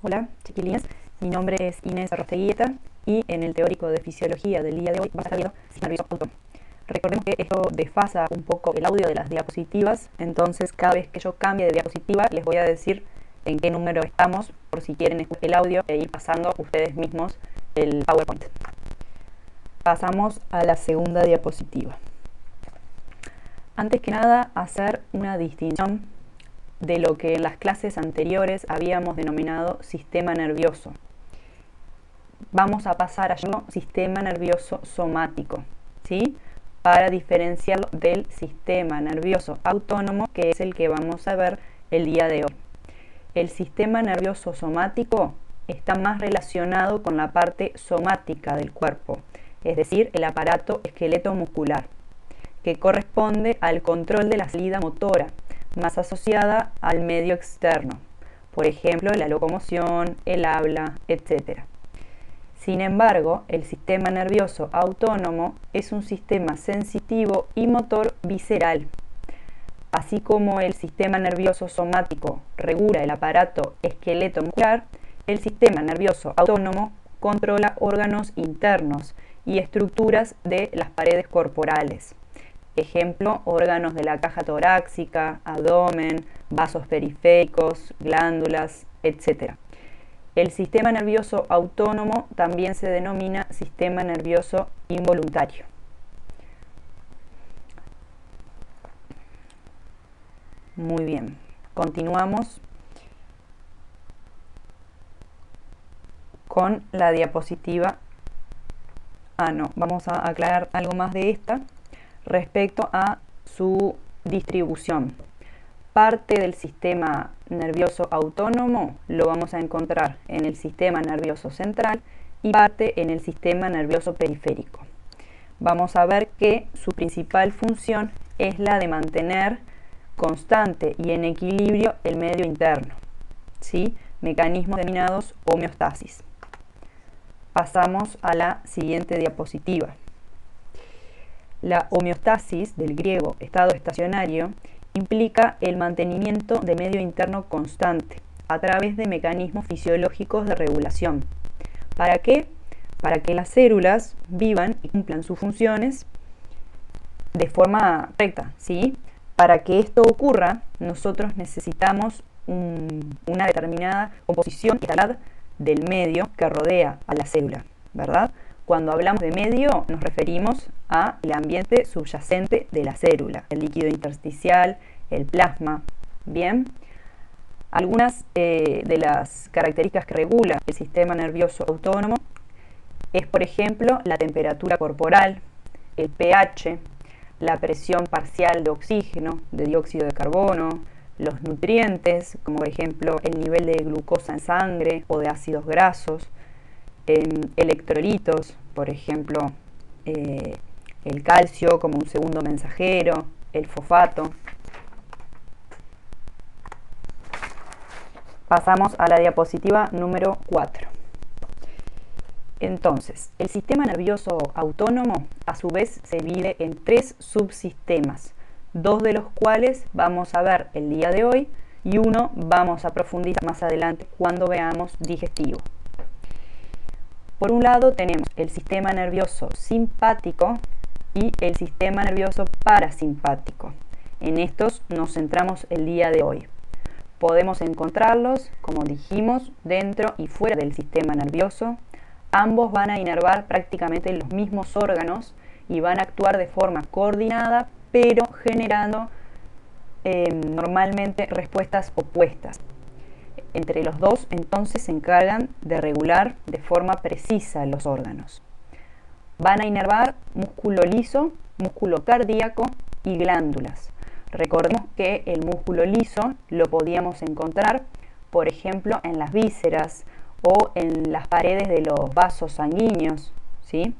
Hola, chiquilines. Mi nombre es Inés Arrosteguieta y en el teórico de fisiología del día de hoy vamos a estar viendo sistema nervioso autónomo. Recordemos que esto desfasa un poco el audio de las diapositivas, entonces cada vez que yo cambie de diapositiva les voy a decir en qué número estamos por si quieren escuchar el audio e ir pasando ustedes mismos el PowerPoint. Pasamos a la segunda diapositiva. Antes que nada, hacer una distinción de lo que en las clases anteriores habíamos denominado sistema nervioso. Vamos a pasar a llamarlo sistema nervioso somático, ¿sí? Para diferenciarlo del sistema nervioso autónomo, que es el que vamos a ver el día de hoy. El sistema nervioso somático está más relacionado con la parte somática del cuerpo, es decir, el aparato esqueleto-muscular, que corresponde al control de la salida motora, más asociada al medio externo, por ejemplo, la locomoción, el habla, etc. Sin embargo, el sistema nervioso autónomo es un sistema sensitivo y motor visceral. Así como el sistema nervioso somático regula el aparato esqueleto-muscular, el sistema nervioso autónomo controla órganos internos y estructuras de las paredes corporales. Ejemplo, órganos de la caja torácica, abdomen, vasos periféricos, glándulas, etc. El sistema nervioso autónomo también se denomina sistema nervioso involuntario. Muy bien, continuamos con la diapositiva. Vamos a aclarar algo más de esta respecto a su distribución. Parte del sistema nervioso autónomo lo vamos a encontrar en el sistema nervioso central y parte en el sistema nervioso periférico. Vamos a ver que su principal función es la de mantener constante y en equilibrio el medio interno, ¿sí? Mecanismos denominados homeostasis. Pasamos a la siguiente diapositiva. La homeostasis, del griego estado estacionario, implica el mantenimiento de medio interno constante a través de mecanismos fisiológicos de regulación. ¿Para qué? Para que las células vivan y cumplan sus funciones de forma recta, ¿sí? Para que esto ocurra, nosotros necesitamos una determinada composición y calidad del medio que rodea a la célula, ¿verdad? Cuando hablamos de medio nos referimos al ambiente subyacente de la célula, el líquido intersticial, el plasma. Bien, algunas de las características que regula el sistema nervioso autónomo es, por ejemplo, la temperatura corporal, el pH, la presión parcial de oxígeno, de dióxido de carbono, los nutrientes, como por ejemplo el nivel de glucosa en sangre o de ácidos grasos, electrolitos, por ejemplo, el calcio como un segundo mensajero, el fosfato. Pasamos a la diapositiva número 4. Entonces, el sistema nervioso autónomo a su vez se divide en 3 subsistemas, 2 de los cuales vamos a ver el día de hoy y uno vamos a profundizar más adelante cuando veamos digestivo. Por un lado tenemos el sistema nervioso simpático y el sistema nervioso parasimpático. En estos nos centramos el día de hoy. Podemos encontrarlos, como dijimos, dentro y fuera del sistema nervioso. Ambos van a inervar prácticamente los mismos órganos y van a actuar de forma coordinada, pero generando normalmente respuestas opuestas. Entre los dos, entonces, se encargan de regular de forma precisa los órganos. Van a inervar músculo liso, músculo cardíaco y glándulas. Recordemos que el músculo liso lo podíamos encontrar, por ejemplo, en las vísceras o en las paredes de los vasos sanguíneos, ¿sí?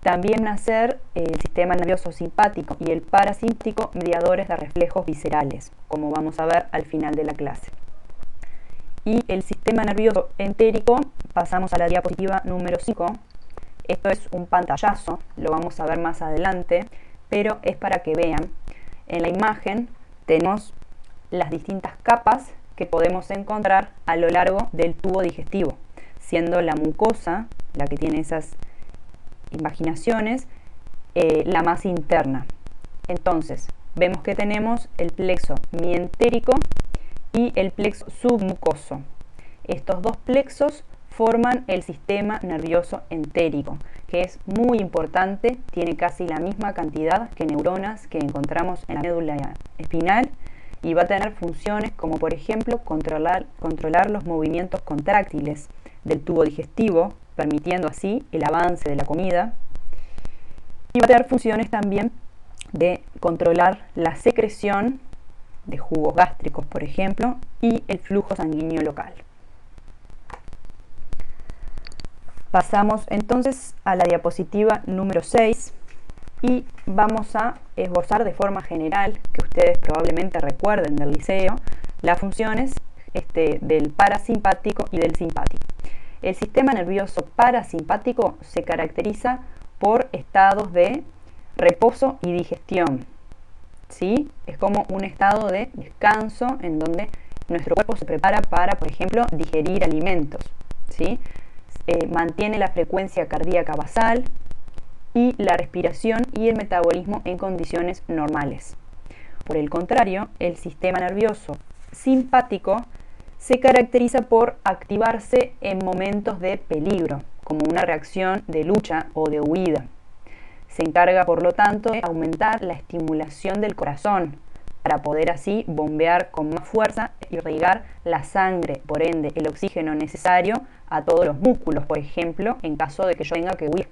También van a ser el sistema nervioso simpático y el parasimpático mediadores de reflejos viscerales, como vamos a ver al final de la clase. Y el sistema nervioso entérico, pasamos a la diapositiva número 5. Esto es un pantallazo, lo vamos a ver más adelante, pero es para que vean. En la imagen tenemos las distintas capas que podemos encontrar a lo largo del tubo digestivo, siendo la mucosa, la que tiene esas invaginaciones, la más interna. Entonces, vemos que tenemos el plexo mientérico y el plexo submucoso. Estos dos plexos forman el sistema nervioso entérico, que es muy importante, tiene casi la misma cantidad que neuronas que encontramos en la médula espinal y va a tener funciones como, por ejemplo, controlar los movimientos contráctiles del tubo digestivo, permitiendo así el avance de la comida, y va a tener funciones también de controlar la secreción de jugos gástricos, por ejemplo, y el flujo sanguíneo local. Pasamos entonces a la diapositiva número 6 y vamos a esbozar de forma general, que ustedes probablemente recuerden del liceo, las funciones del parasimpático y del simpático. El sistema nervioso parasimpático se caracteriza por estados de reposo y digestión, ¿sí? Es como un estado de descanso en donde nuestro cuerpo se prepara para, por ejemplo, digerir alimentos, ¿sí? Mantiene la frecuencia cardíaca basal y la respiración y el metabolismo en condiciones normales. Por el contrario, el sistema nervioso simpático se caracteriza por activarse en momentos de peligro, como una reacción de lucha o de huida. Se encarga, por lo tanto, de aumentar la estimulación del corazón para poder así bombear con más fuerza y irrigar la sangre, por ende el oxígeno necesario a todos los músculos, por ejemplo, en caso de que yo tenga que huir.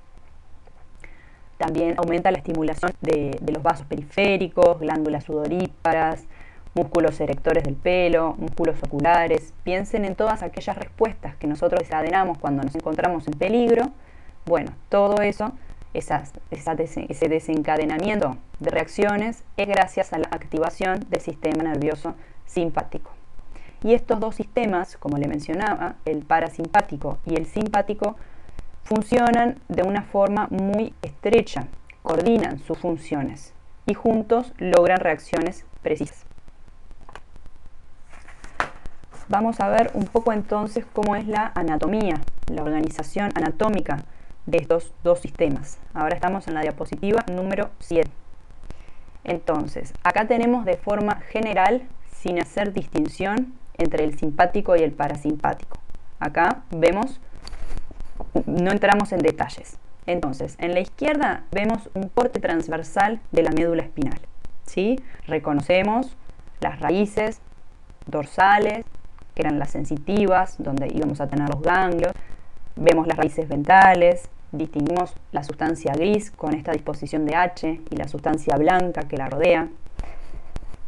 También aumenta la estimulación de los vasos periféricos, glándulas sudoríparas, músculos erectores del pelo, músculos oculares. Piensen en todas aquellas respuestas que nosotros desencadenamos cuando nos encontramos en peligro. Bueno, todo eso, ese desencadenamiento de reacciones es gracias a la activación del sistema nervioso simpático. Y estos dos sistemas, como le mencionaba, el parasimpático y el simpático, funcionan de una forma muy estrecha, coordinan sus funciones y juntos logran reacciones precisas. Vamos a ver un poco entonces cómo es la anatomía, la organización anatómica de estos dos sistemas. Ahora estamos en la diapositiva número 7. Entonces, acá tenemos de forma general, sin hacer distinción entre el simpático y el parasimpático. Acá vemos, no entramos en detalles. Entonces, en la izquierda vemos un corte transversal de la médula espinal, ¿sí? Reconocemos las raíces dorsales, que eran las sensitivas, donde íbamos a tener los ganglios. Vemos las raíces ventrales, distinguimos la sustancia gris con esta disposición de H y la sustancia blanca que la rodea.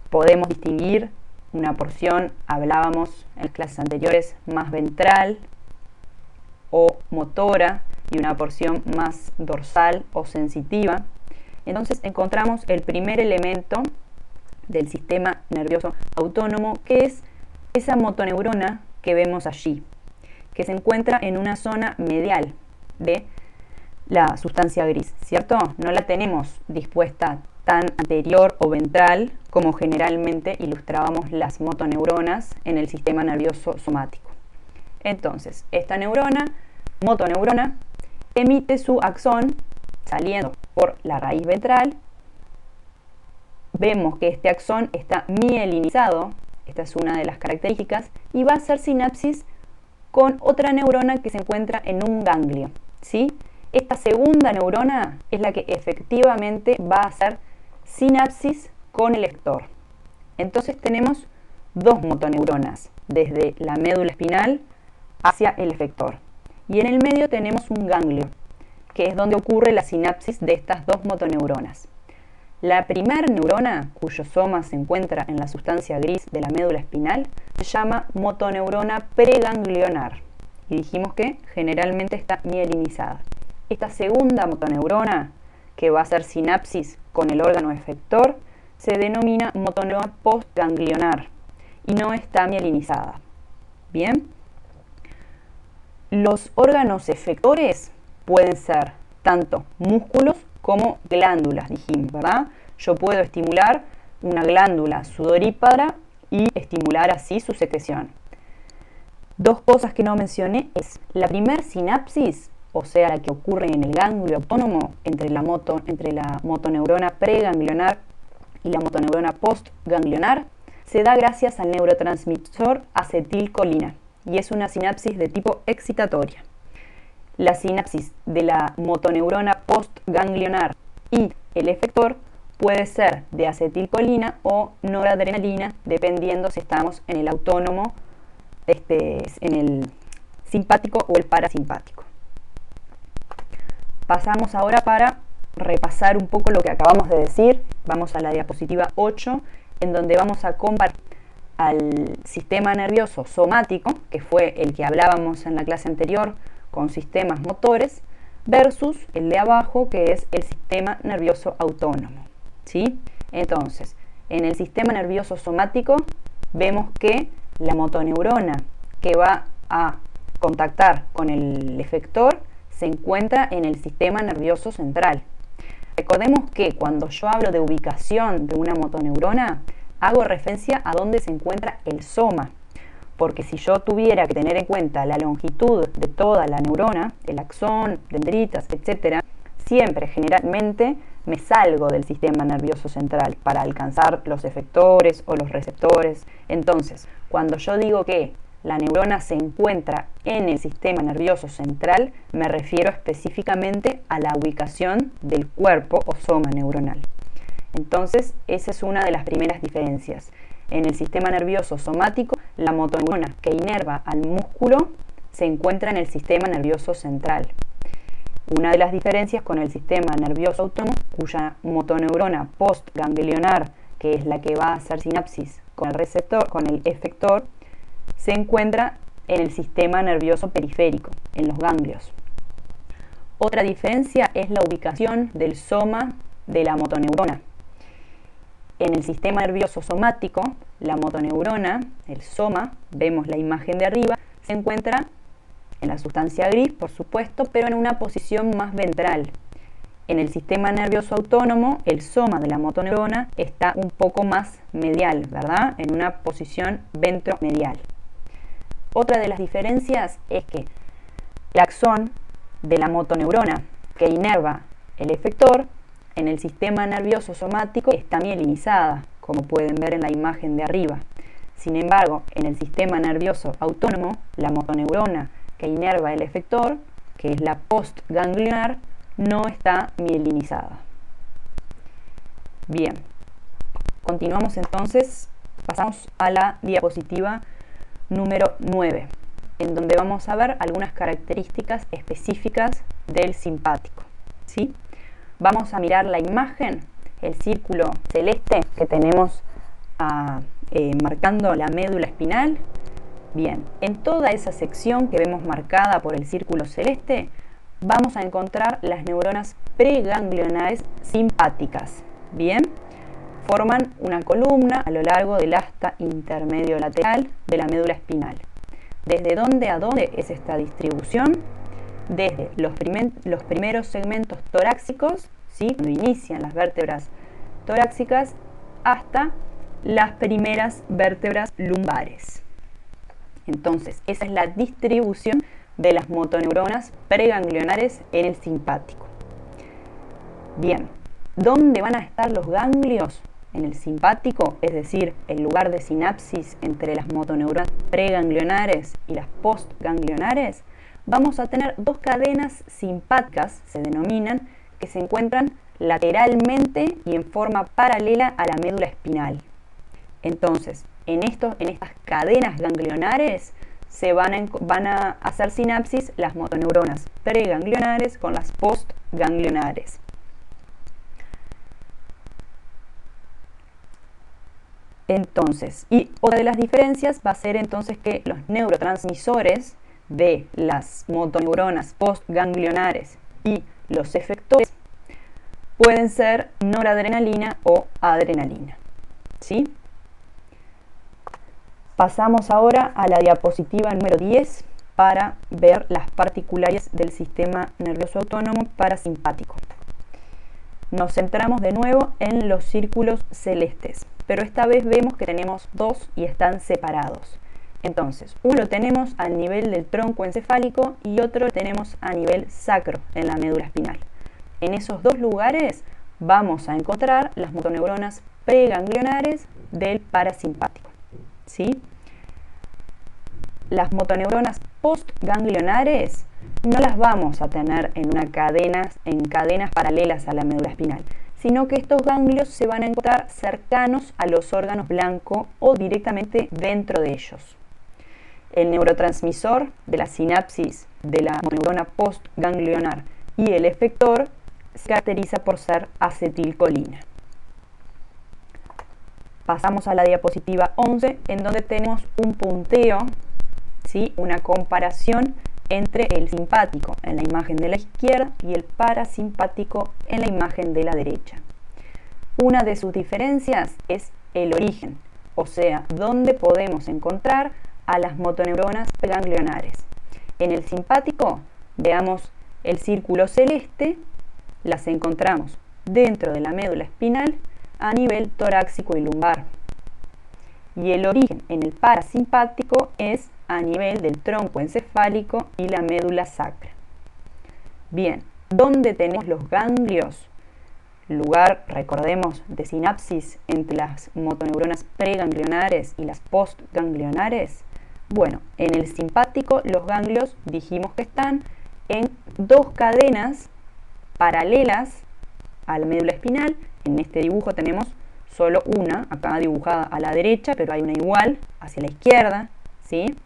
Podemos distinguir una porción, hablábamos en las clases anteriores, más ventral o motora y una porción más dorsal o sensitiva. Entonces encontramos el primer elemento del sistema nervioso autónomo, que es esa motoneurona que vemos allí, que se encuentra en una zona medial de la sustancia gris, ¿cierto? No la tenemos dispuesta tan anterior o ventral como generalmente ilustrábamos las motoneuronas en el sistema nervioso somático. Entonces, esta motoneurona, emite su axón saliendo por la raíz ventral. Vemos que este axón está mielinizado, esta es una de las características, y va a hacer sinapsis con otra neurona que se encuentra en un ganglio, ¿sí? Esta segunda neurona es la que efectivamente va a hacer sinapsis con el efector. Entonces tenemos dos motoneuronas, desde la médula espinal hacia el efector. Y en el medio tenemos un ganglio, que es donde ocurre la sinapsis de estas dos motoneuronas. La primera neurona, cuyo soma se encuentra en la sustancia gris de la médula espinal, se llama motoneurona preganglionar. Y dijimos que generalmente está mielinizada. Esta segunda motoneurona, que va a hacer sinapsis con el órgano efector, se denomina motoneurona postganglionar y no está mielinizada. Bien. Los órganos efectores pueden ser tanto músculos como glándulas, dijimos, ¿verdad? Yo puedo estimular una glándula sudorípara y estimular así su secreción. Dos cosas que no mencioné es la primer sinapsis, o sea, la que ocurre en el ganglio autónomo entre la motoneurona preganglionar y la motoneurona postganglionar, se da gracias al neurotransmisor acetilcolina y es una sinapsis de tipo excitatoria. La sinapsis de la motoneurona postganglionar y el efector puede ser de acetilcolina o noradrenalina, dependiendo si estamos en el autónomo, en el simpático o el parasimpático. Pasamos ahora para repasar un poco lo que acabamos de decir. Vamos a la diapositiva 8, en donde vamos a comparar al sistema nervioso somático, que fue el que hablábamos en la clase anterior, con sistemas motores, versus el de abajo, que es el sistema nervioso autónomo, ¿sí? Entonces, en el sistema nervioso somático vemos que la motoneurona que va a contactar con el efector se encuentra en el sistema nervioso central. Recordemos que cuando yo hablo de ubicación de una motoneurona, hago referencia a dónde se encuentra el soma, porque si yo tuviera que tener en cuenta la longitud de toda la neurona, el axón, dendritas, etc., siempre, generalmente, me salgo del sistema nervioso central para alcanzar los efectores o los receptores. Entonces, cuando yo digo que la neurona se encuentra en el sistema nervioso central, me refiero específicamente a la ubicación del cuerpo o soma neuronal. Entonces, esa es una de las primeras diferencias. En el sistema nervioso somático, la motoneurona que inerva al músculo se encuentra en el sistema nervioso central. Una de las diferencias con el sistema nervioso autónomo, cuya motoneurona postganglionar, que es la que va a hacer sinapsis con el receptor, con el efector, se encuentra en el sistema nervioso periférico, en los ganglios. Otra diferencia es la ubicación del soma de la motoneurona. En el sistema nervioso somático, la motoneurona, el soma, vemos la imagen de arriba, se encuentra en la sustancia gris, por supuesto, pero en una posición más ventral. En el sistema nervioso autónomo, el soma de la motoneurona está un poco más medial, ¿verdad? En una posición ventromedial. Otra de las diferencias es que el axón de la motoneurona que inerva el efector en el sistema nervioso somático está mielinizada, como pueden ver en la imagen de arriba. Sin embargo, en el sistema nervioso autónomo, la motoneurona que inerva el efector, que es la postganglionar, no está mielinizada. Bien, continuamos entonces, pasamos a la diapositiva número 9, en donde vamos a ver algunas características específicas del simpático, ¿sí? Vamos a mirar la imagen, el círculo celeste que tenemos marcando la médula espinal. Bien, en toda esa sección que vemos marcada por el círculo celeste, vamos a encontrar las neuronas preganglionares simpáticas. Bien, forman una columna a lo largo del asta intermedio lateral de la médula espinal. ¿Desde dónde a dónde es esta distribución? Desde los primeros segmentos torácicos, ¿sí? Cuando inician las vértebras torácicas, hasta las primeras vértebras lumbares. Entonces, esa es la distribución de las motoneuronas preganglionares en el simpático. Bien, ¿dónde van a estar los ganglios en el simpático? Es decir, el lugar de sinapsis entre las motoneuronas preganglionares y las postganglionares. Vamos a tener dos cadenas simpáticas, se denominan, que se encuentran lateralmente y en forma paralela a la médula espinal. Entonces, en estas cadenas ganglionares se van a hacer sinapsis las motoneuronas preganglionares con las postganglionares. Entonces, y otra de las diferencias va a ser entonces que los neurotransmisores de las motoneuronas postganglionares y los efectores pueden ser noradrenalina o adrenalina, ¿sí? Pasamos ahora a la diapositiva número 10 para ver las particularidades del sistema nervioso autónomo parasimpático. Nos centramos de nuevo en los círculos celestes, pero esta vez vemos que tenemos dos y están separados. Entonces, uno lo tenemos a nivel del tronco encefálico y otro lo tenemos a nivel sacro, en la médula espinal. En esos dos lugares vamos a encontrar las motoneuronas preganglionares del parasimpático, ¿sí? Las motoneuronas postganglionares no las vamos a tener en cadenas paralelas a la médula espinal, sino que estos ganglios se van a encontrar cercanos a los órganos blanco o directamente dentro de ellos. El neurotransmisor de la sinapsis de la motoneurona postganglionar y el efector se caracteriza por ser acetilcolina. Pasamos a la diapositiva 11, en donde tenemos un punteo, ¿sí? Una comparación entre el simpático en la imagen de la izquierda y el parasimpático en la imagen de la derecha. Una de sus diferencias es el origen, o sea, dónde podemos encontrar a las motoneuronas preganglionares. En el simpático, veamos el círculo celeste, las encontramos dentro de la médula espinal a nivel torácico y lumbar. Y el origen en el parasimpático es a nivel del tronco encefálico y la médula sacra. Bien, ¿dónde tenemos los ganglios? Lugar, recordemos, de sinapsis entre las motoneuronas preganglionares y las postganglionares. Bueno, en el simpático los ganglios dijimos que están en dos cadenas paralelas a la médula espinal. En este dibujo tenemos solo una, acá dibujada a la derecha, pero hay una igual hacia la izquierda, ¿sí?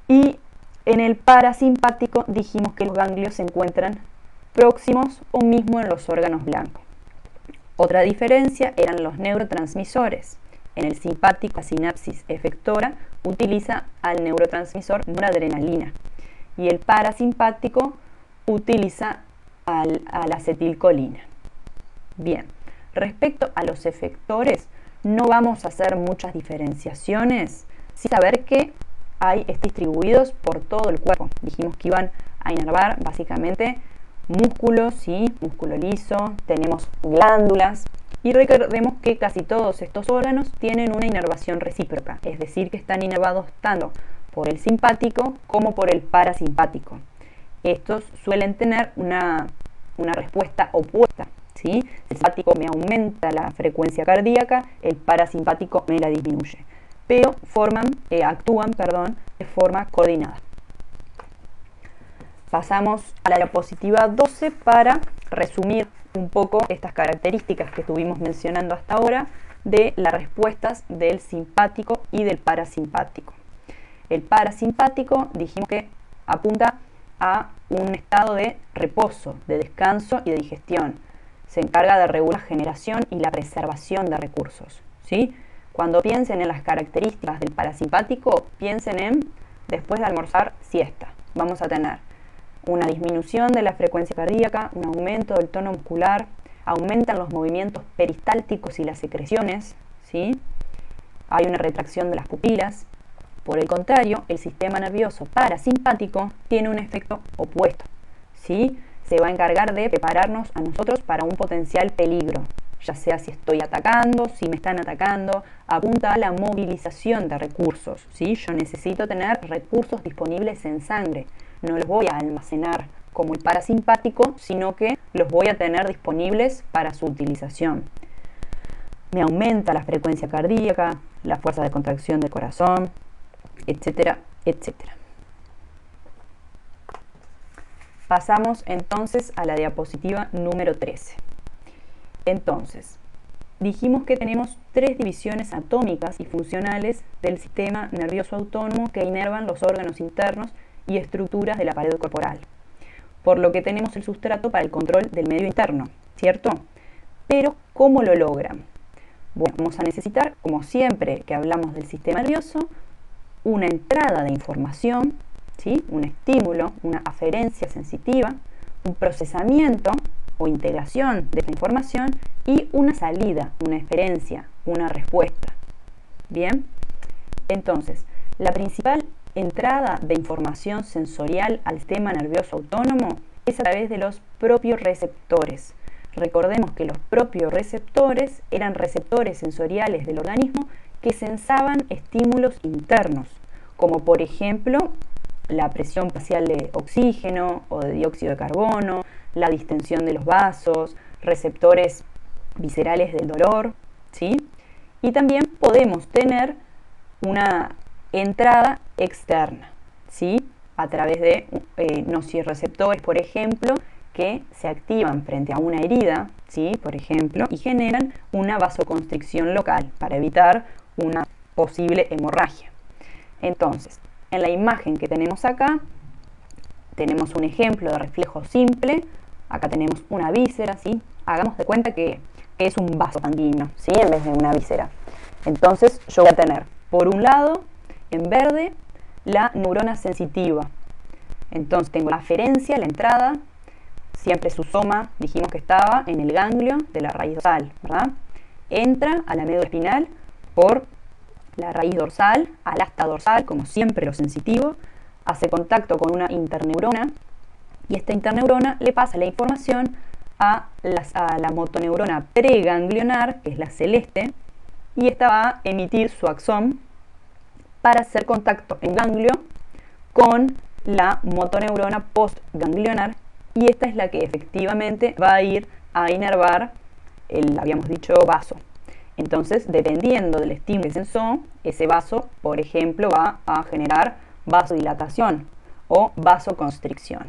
Y en el parasimpático dijimos que los ganglios se encuentran próximos o mismo en los órganos blancos. Otra diferencia eran los neurotransmisores. En el simpático, la sinapsis efectora utiliza al neurotransmisor noradrenalina y el parasimpático utiliza a la acetilcolina. Bien, respecto a los efectores, no vamos a hacer muchas diferenciaciones, sin saber que hay distribuidos por todo el cuerpo. Dijimos que iban a inervar básicamente músculos, ¿sí? Músculo liso, tenemos glándulas y recordemos que casi todos estos órganos tienen una inervación recíproca, es decir, que están inervados tanto por el simpático como por el parasimpático. Estos suelen tener una respuesta opuesta, ¿sí? El simpático me aumenta la frecuencia cardíaca, el parasimpático me la disminuye, pero actúan de forma coordinada. Pasamos a la diapositiva 12 para resumir un poco estas características que estuvimos mencionando hasta ahora de las respuestas del simpático y del parasimpático. El parasimpático dijimos que apunta a un estado de reposo, de descanso y de digestión. Se encarga de regular la generación y la preservación de recursos, ¿sí? Cuando piensen en las características del parasimpático, piensen en después de almorzar, siesta. Vamos a tener una disminución de la frecuencia cardíaca, un aumento del tono muscular, aumentan los movimientos peristálticos y las secreciones, ¿sí? Hay una retracción de las pupilas. Por el contrario, el sistema nervioso parasimpático tiene un efecto opuesto, ¿sí? Se va a encargar de prepararnos a nosotros para un potencial peligro, ya sea si estoy atacando, si me están atacando, apunta a la movilización de recursos, ¿sí? Yo necesito tener recursos disponibles en sangre, no los voy a almacenar como el parasimpático, sino que los voy a tener disponibles para su utilización. Me aumenta la frecuencia cardíaca, la fuerza de contracción del corazón, etcétera, etcétera. Pasamos entonces a la diapositiva número 13. Entonces, dijimos que tenemos tres divisiones atómicas y funcionales del sistema nervioso autónomo que inervan los órganos internos y estructuras de la pared corporal, por lo que tenemos el sustrato para el control del medio interno, ¿cierto? Pero, ¿cómo lo logran? Bueno, vamos a necesitar, como siempre que hablamos del sistema nervioso, una entrada de información, ¿sí? Un estímulo, una aferencia sensitiva, un procesamiento o integración de esta información y una salida, una eferencia, una respuesta. Bien, entonces, la principal entrada de información sensorial al sistema nervioso autónomo es a través de los propios receptores. recordemos que los propios receptores eran receptores sensoriales del organismo que sensaban estímulos internos, como por ejemplo la presión parcial de oxígeno o de dióxido de carbono, la distensión de los vasos, receptores viscerales del dolor, ¿sí? Y también podemos tener una entrada externa, ¿sí? A través de nociceptores, por ejemplo, que se activan frente a una herida, ¿sí? Por ejemplo, y generan una vasoconstricción local para evitar una posible hemorragia. Entonces, en la imagen que tenemos acá, tenemos un ejemplo de reflejo simple. Acá tenemos una víscera, ¿sí? Hagamos de cuenta que es un vaso sanguíneo, ¿sí? En vez de una víscera. Entonces, yo voy a tener, por un lado, en verde, la neurona sensitiva. Entonces, tengo la aferencia, la entrada. Siempre su soma, dijimos que estaba en el ganglio de la raíz dorsal, ¿verdad? Entra a la médula espinal por la raíz dorsal, al asta dorsal, como siempre lo sensitivo, hace contacto con una interneurona y esta interneurona le pasa la información a la motoneurona preganglionar, que es la celeste, y esta va a emitir su axón para hacer contacto en ganglio con la motoneurona postganglionar, y esta es la que efectivamente va a ir a inervar el, habíamos dicho, vaso. Entonces, dependiendo del estímulo que sensó, ese vaso, por ejemplo, va a generar vasodilatación o vasoconstricción.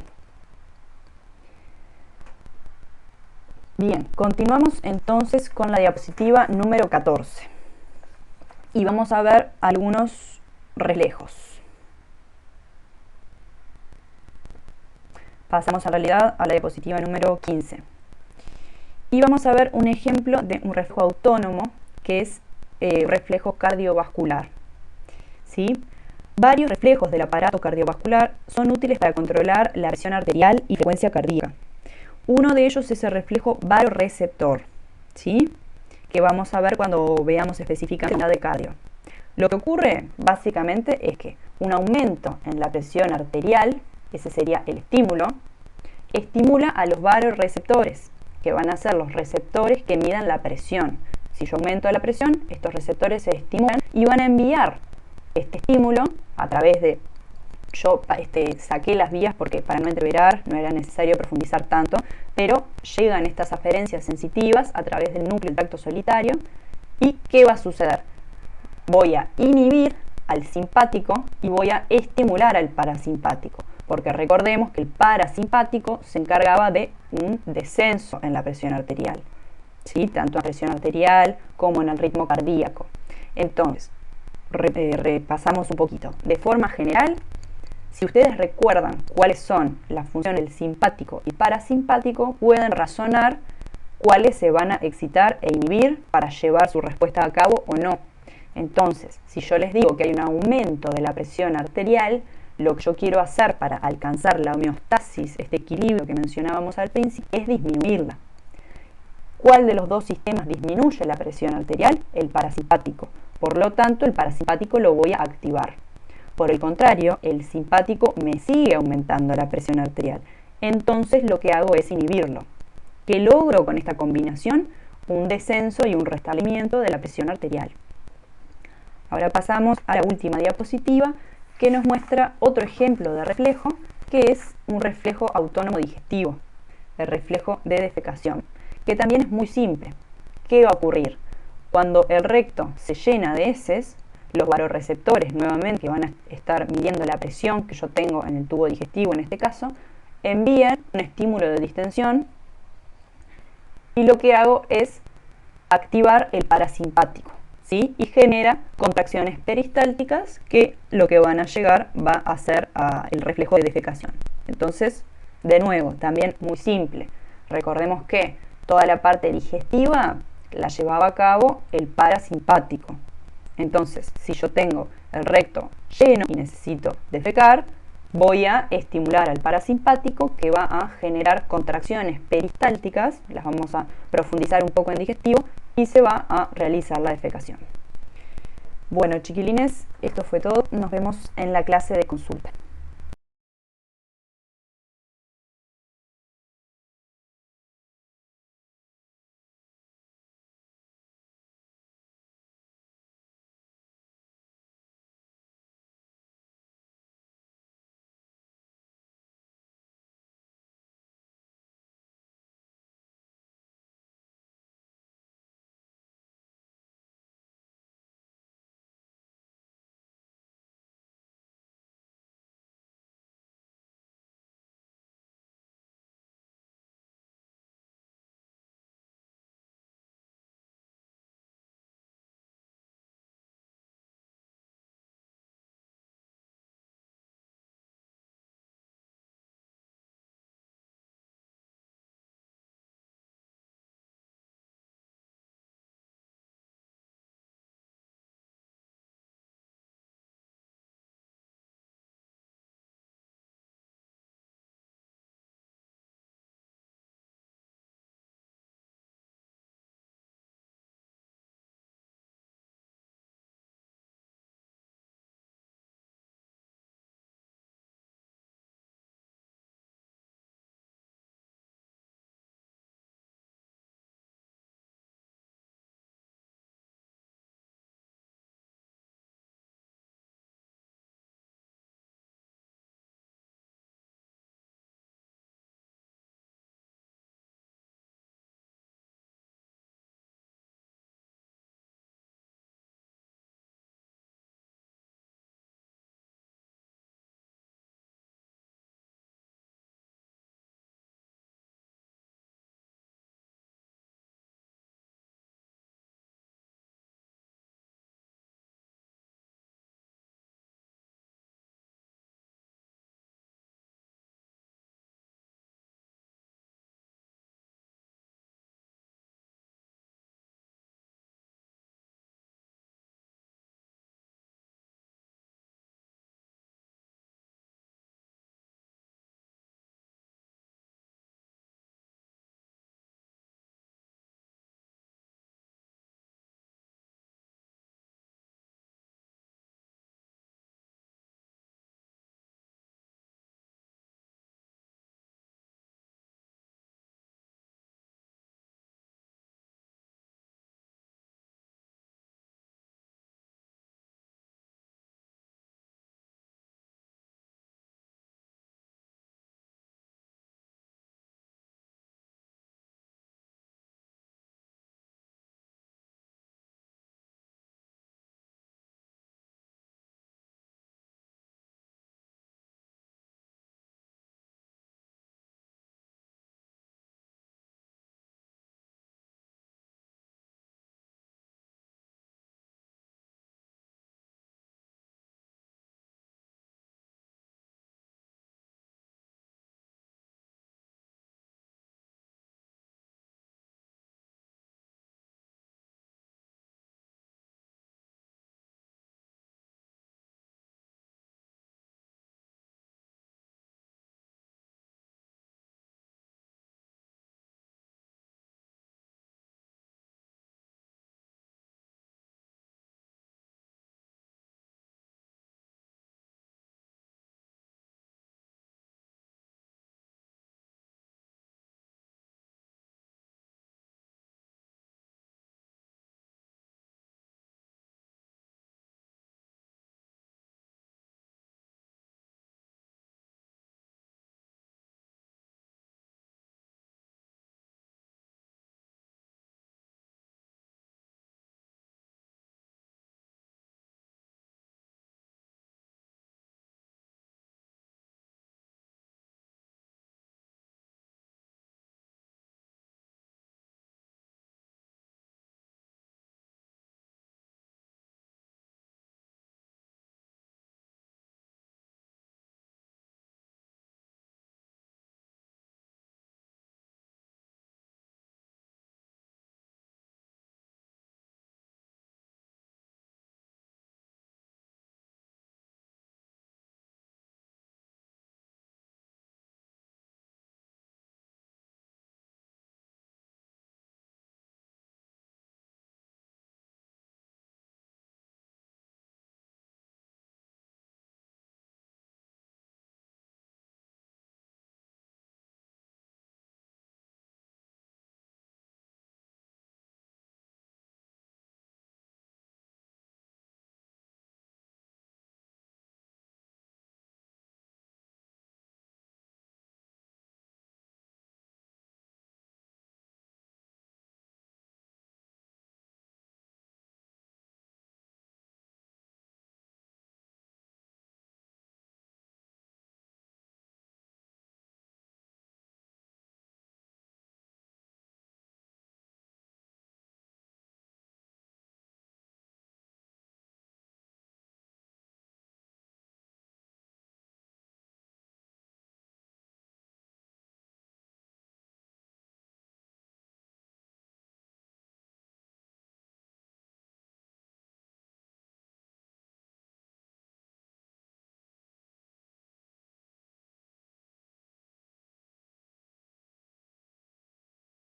Bien, continuamos entonces con la diapositiva número 14 y vamos a ver algunos reflejos. Pasamos en realidad a la diapositiva número 15. Y vamos a ver un ejemplo de un reflejo autónomo que es reflejo cardiovascular, ¿sí? Varios reflejos del aparato cardiovascular son útiles para controlar la presión arterial y frecuencia cardíaca. Uno de ellos es el reflejo baroreceptor, ¿sí? Que vamos a ver cuando veamos específicamente de cardio. Lo que ocurre básicamente es que un aumento en la presión arterial, ese sería el estímulo, estimula a los baroreceptores, que van a ser los receptores que midan la presión. Si yo aumento la presión, estos receptores se estimulan y van a enviar este estímulo a través de... Yo saqué las vías porque para no entreverar no era necesario profundizar tanto, pero llegan estas aferencias sensitivas a través del núcleo del tracto solitario. ¿Y qué va a suceder? Voy a inhibir al simpático y voy a estimular al parasimpático, porque recordemos que el parasimpático se encargaba de un descenso en la presión arterial, ¿sí? Tanto en la presión arterial como en el ritmo cardíaco. Entonces, repasamos un poquito. De forma general, si ustedes recuerdan cuáles son las funciones del simpático y parasimpático, pueden razonar cuáles se van a excitar e inhibir para llevar su respuesta a cabo o no. Entonces, si yo les digo que hay un aumento de la presión arterial, lo que yo quiero hacer para alcanzar la homeostasis, este equilibrio que mencionábamos al principio, es disminuirla. ¿Cuál de los dos sistemas disminuye la presión arterial? El parasimpático. Por lo tanto, el parasimpático lo voy a activar. Por el contrario, el simpático me sigue aumentando la presión arterial. Entonces lo que hago es inhibirlo. ¿Qué logro con esta combinación? Un descenso y un restablecimiento de la presión arterial. Ahora pasamos a la última diapositiva, que nos muestra otro ejemplo de reflejo, que es un reflejo autónomo digestivo, el reflejo de defecación, que también es muy simple. ¿Qué va a ocurrir? Cuando el recto se llena de heces, los baroreceptores, nuevamente, que van a estar midiendo la presión que yo tengo en el tubo digestivo, en este caso, envían un estímulo de distensión y lo que hago es activar el parasimpático, ¿sí? Y genera contracciones peristálticas que lo que van a llegar va a ser el reflejo de defecación. Entonces, de nuevo, también muy simple. Recordemos que toda la parte digestiva la llevaba a cabo el parasimpático. Entonces, si yo tengo el recto lleno y necesito defecar, voy a estimular al parasimpático, que va a generar contracciones peristálticas, las vamos a profundizar un poco en digestivo, y se va a realizar la defecación. Bueno, chiquilines, esto fue todo. Nos vemos en la clase de consulta.